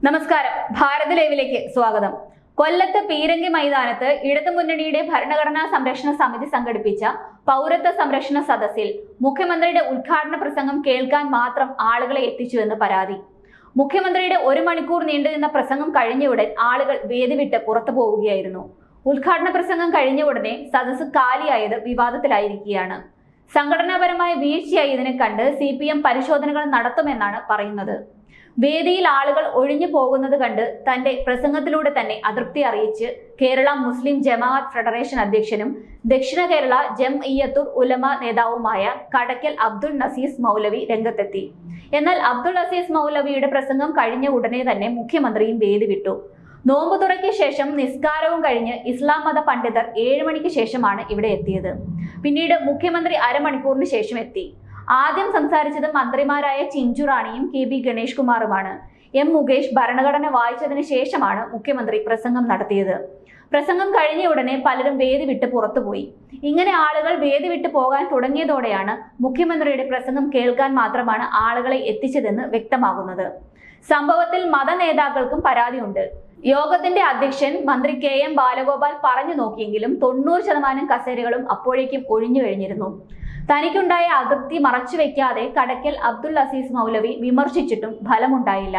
നമസ്കാരം, ഭാരത് ലൈവിലേക്ക് സ്വാഗതം. കൊല്ലത്ത് പീരങ്കി മൈതാനത്ത് ഇടതുമുന്നണിയുടെ ഭരണഘടനാ സംരക്ഷണ സമിതി സംഘടിപ്പിച്ച പൗരത്വ സംരക്ഷണ സദസ്സിൽ മുഖ്യമന്ത്രിയുടെ ഉദ്ഘാടന പ്രസംഗം കേൾക്കാൻ മാത്രം ആളുകളെ എത്തിച്ചുവെന്ന് പരാതി. മുഖ്യമന്ത്രിയുടെ 1 മണിക്കൂർ നീണ്ടുനിന്ന പ്രസംഗം കഴിഞ്ഞയുടൻ ആളുകൾ വേദി വിട്ട് പുറത്തു പോവുകയായിരുന്നു. ഉദ്ഘാടന പ്രസംഗം കഴിഞ്ഞ ഉടനെ സദസ്സ് കാലിയായത് വിവാദത്തിലായിരിക്കുകയാണ്. സംഘടനാപരമായ വീഴ്ചയായി ഇതിനെ കണ്ട് CPM പരിശോധനകൾ നടത്തുമെന്നാണ് പറയുന്നത്. വേദിയിൽ ആളുകൾ ഒഴിഞ്ഞു പോകുന്നത് കണ്ട് തന്റെ പ്രസംഗത്തിലൂടെ തന്നെ അതൃപ്തി അറിയിച്ച് കേരള മുസ്ലിം ജമാഅത്ത് ഫെഡറേഷൻ അധ്യക്ഷനും ദക്ഷിണ കേരള ജംഇയ്യത്തുൽ ഉലമ നേതാവുമായ കടയ്ക്കൽ അബ്ദുൾ നസീസ് മൗലവി രംഗത്തെത്തി. എന്നാൽ അബ്ദുൾ അസീസ് മൗലവിയുടെ പ്രസംഗം കഴിഞ്ഞ ഉടനെ തന്നെ മുഖ്യമന്ത്രിയും വേദി വിട്ടു. നോമ്പ് തുറയ്ക്ക് ശേഷം നിസ്കാരവും കഴിഞ്ഞ് ഇസ്ലാം മത പണ്ഡിതർ 7 മണിക്ക് ശേഷമാണ് ഇവിടെ എത്തിയത്. പിന്നീട് മുഖ്യമന്ത്രി അരമണിക്കൂറിന് ശേഷം എത്തി. ആദ്യം സംസാരിച്ചത് മന്ത്രിമാരായ ചിഞ്ചു റാണിയും KB ഗണേഷ് കുമാറുമാണ്. M മുകേഷ് ഭരണഘടന വായിച്ചതിന് ശേഷമാണ് മുഖ്യമന്ത്രി പ്രസംഗം നടത്തിയത്. പ്രസംഗം കഴിഞ്ഞ ഉടനെ പലരും വേദി വിട്ട് പുറത്തുപോയി. ഇങ്ങനെ ആളുകൾ വേദി വിട്ട് പോകാൻ തുടങ്ങിയതോടെയാണ് മുഖ്യമന്ത്രിയുടെ പ്രസംഗം കേൾക്കാൻ മാത്രമാണ് ആളുകളെ എത്തിച്ചതെന്ന് വ്യക്തമാകുന്നത്. സംഭവത്തിൽ മത നേതാക്കൾക്കും പരാതിയുണ്ട്. യോഗത്തിന്റെ അധ്യക്ഷൻ മന്ത്രി KM ബാലഗോപാൽ പറഞ്ഞു നോക്കിയെങ്കിലും 90% കസേരകളും അപ്പോഴേക്കും ഒഴിഞ്ഞു കഴിഞ്ഞിരുന്നു. തനിക്കുണ്ടായ അതൃപ്തി മറച്ചുവെക്കാതെ കടയ്ക്കൽ അബ്ദുൾ അസീസ് മൗലവി വിമർശിച്ചിട്ടും ഫലമുണ്ടായില്ല.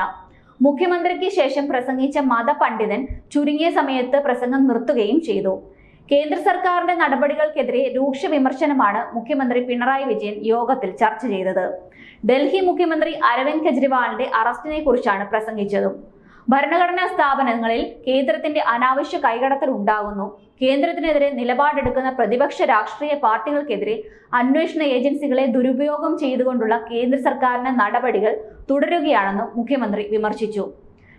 മുഖ്യമന്ത്രിക്ക് ശേഷം പ്രസംഗിച്ച മതപണ്ഡിതൻ ചുരുങ്ങിയ സമയത്ത് പ്രസംഗം നിർത്തുകയും ചെയ്തു. കേന്ദ്ര സർക്കാരിന്റെ നടപടികൾക്കെതിരെ രൂക്ഷ വിമർശനമാണ് മുഖ്യമന്ത്രി പിണറായി വിജയൻ യോഗത്തിൽ ചർച്ച ചെയ്തത്. ഡൽഹി മുഖ്യമന്ത്രി അരവിന്ദ് കെജ്രിവാളിന്റെ അറസ്റ്റിനെ കുറിച്ചാണ് പ്രസംഗിച്ചതും. ഭരണഘടനാ സ്ഥാപനങ്ങളിൽ കേന്ദ്രത്തിന്റെ അനാവശ്യ കൈകടത്തൽ ഉണ്ടാകുന്നു. കേന്ദ്രത്തിനെതിരെ നിലപാടെടുക്കുന്ന പ്രതിപക്ഷ രാഷ്ട്രീയ പാർട്ടികൾക്കെതിരെ അന്വേഷണ ഏജൻസികളെ ദുരുപയോഗം ചെയ്തുകൊണ്ടുള്ള കേന്ദ്ര സർക്കാരിന്റെ നടപടികൾ തുടരുകയാണെന്നും മുഖ്യമന്ത്രി വിമർശിച്ചു.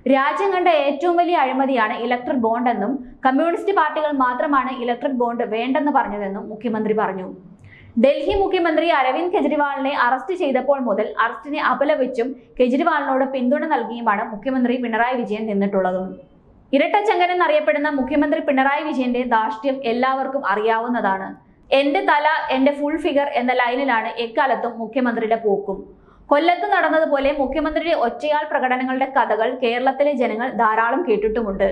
രാജ്യം കണ്ട ഏറ്റവും വലിയ അഴിമതിയാണ് ഇലക്ട്രൽ ബോണ്ട് എന്നും കമ്മ്യൂണിസ്റ്റ് പാർട്ടികൾ മാത്രമാണ് ഇലക്ട്രൽ ബോണ്ട് വേണ്ടെന്ന് പറഞ്ഞതെന്നും മുഖ്യമന്ത്രി പറഞ്ഞു. ഡൽഹി മുഖ്യമന്ത്രി അരവിന്ദ് കെജ്രിവാളിനെ അറസ്റ്റ് ചെയ്തപ്പോൾ മുതൽ അറസ്റ്റിനെ അപലപിച്ചും കെജ്രിവാളിനോട് പിന്തുണ നൽകിയുമാണ് മുഖ്യമന്ത്രി പിണറായി വിജയൻ നിന്നിട്ടുള്ളതും. ഇരട്ടച്ചങ്കൻ എന്നറിയപ്പെടുന്ന മുഖ്യമന്ത്രി പിണറായി വിജയന്റെ ധാർഷ്ട്യം എല്ലാവർക്കും അറിയാവുന്നതാണ്. എന്റെ തല എന്റെ ഫുൾ ഫിഗർ എന്ന ലൈനിലാണ് എക്കാലത്തും മുഖ്യമന്ത്രിയുടെ പോക്കും. കൊല്ലത്ത് നടന്നതുപോലെ മുഖ്യമന്ത്രിയുടെ ഒറ്റയാൾ പ്രകടനങ്ങളുടെ കഥകൾ കേരളത്തിലെ ജനങ്ങൾ ധാരാളം കേട്ടിട്ടുമുണ്ട്.